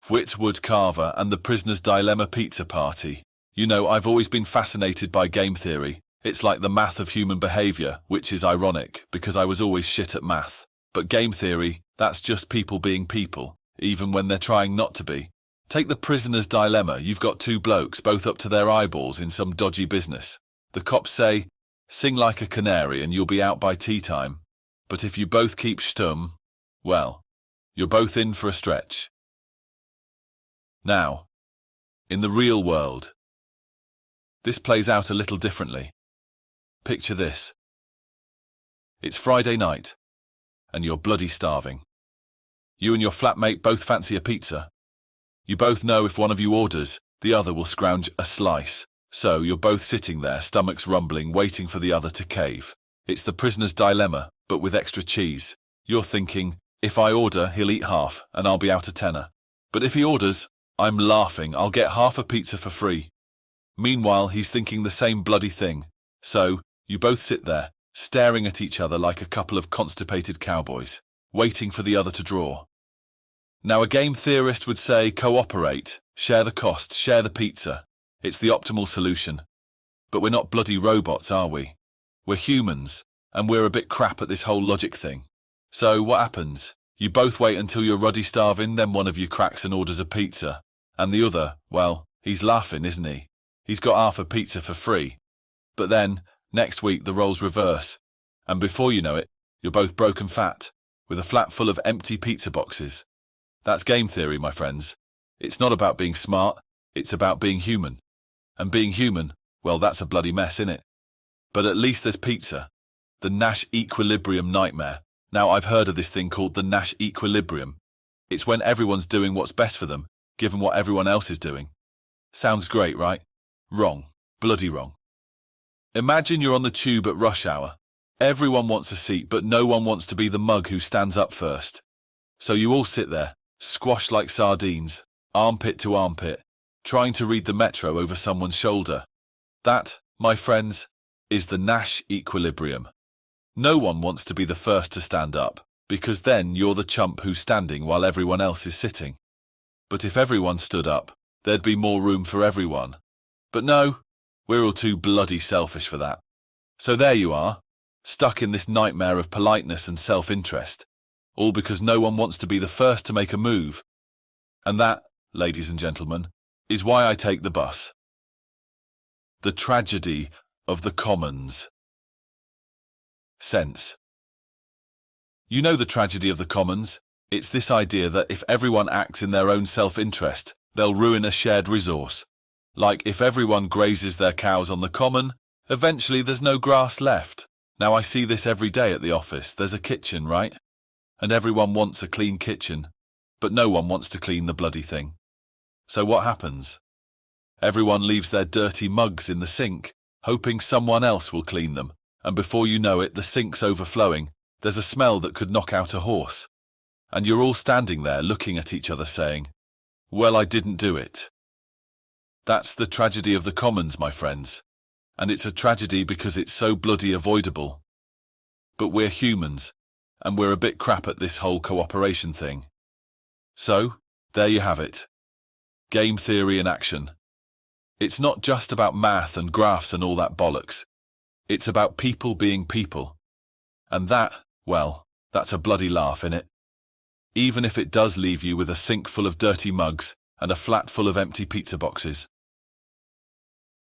Whittward Carver and the Prisoner's Dilemma Pizza Party. You know, I've always been fascinated by game theory. It's like the math of human behavior, which is ironic, because I was always shit at math. But game theory, that's just people being people, even when they're trying not to be. Take the Prisoner's Dilemma. You've got two blokes, both up to their eyeballs in some dodgy business. The cops say, sing like a canary and you'll be out by tea time. But if you both keep stum, well, you're both in for a stretch. Now, in the real world, this plays out a little differently. Picture this. It's Friday night, and you're bloody starving. You and your flatmate both fancy a pizza. You both know if one of you orders, the other will scrounge a slice. So you're both sitting there, stomachs rumbling, waiting for the other to cave. It's the prisoner's dilemma, but with extra cheese. You're thinking, if I order, he'll eat half, and I'll be out a tenner. But if he orders, I'm laughing, I'll get half a pizza for free. Meanwhile, he's thinking the same bloody thing. So, you both sit there, staring at each other like a couple of constipated cowboys, waiting for the other to draw. Now, a game theorist would say cooperate, share the cost, share the pizza. It's the optimal solution. But we're not bloody robots, are we? We're humans, and we're a bit crap at this whole logic thing. So, what happens? You both wait until you're ruddy starving, then one of you cracks and orders a pizza. And the other, well, he's laughing, isn't he? He's got half a pizza for free. But then, next week the roles reverse. And before you know it, you're both broken fat, with a flat full of empty pizza boxes. That's game theory, my friends. It's not about being smart, it's about being human. And being human, well, that's a bloody mess, innit? But at least there's pizza. The Nash Equilibrium nightmare. Now, I've heard of this thing called the Nash Equilibrium. It's when everyone's doing what's best for them, given what everyone else is doing. Sounds great, right? Wrong. Bloody wrong. Imagine you're on the tube at rush hour. Everyone wants a seat, but no one wants to be the mug who stands up first. So you all sit there, squashed like sardines, armpit to armpit, trying to read the metro over someone's shoulder. That, my friends, is the Nash Equilibrium. No one wants to be the first to stand up, because then you're the chump who's standing while everyone else is sitting. But if everyone stood up, there'd be more room for everyone. But no, we're all too bloody selfish for that. So there you are, stuck in this nightmare of politeness and self-interest, all because no one wants to be the first to make a move. And that, ladies and gentlemen, is why I take the bus. The tragedy of the commons. Sense. You know the tragedy of the commons? It's this idea that if everyone acts in their own self-interest, they'll ruin a shared resource. Like if everyone grazes their cows on the common, eventually there's no grass left. Now I see this every day at the office. There's a kitchen, right? And everyone wants a clean kitchen, but no one wants to clean the bloody thing. So what happens? Everyone leaves their dirty mugs in the sink, hoping someone else will clean them. And before you know it, the sink's overflowing. There's a smell that could knock out a horse. And you're all standing there looking at each other saying, well, I didn't do it. That's the tragedy of the commons, my friends. And it's a tragedy because it's so bloody avoidable. But we're humans, and we're a bit crap at this whole cooperation thing. So, there you have it. Game theory in action. It's not just about math and graphs and all that bollocks. It's about people being people. And that, well, that's a bloody laugh, innit? Even if it does leave you with a sink full of dirty mugs and a flat full of empty pizza boxes.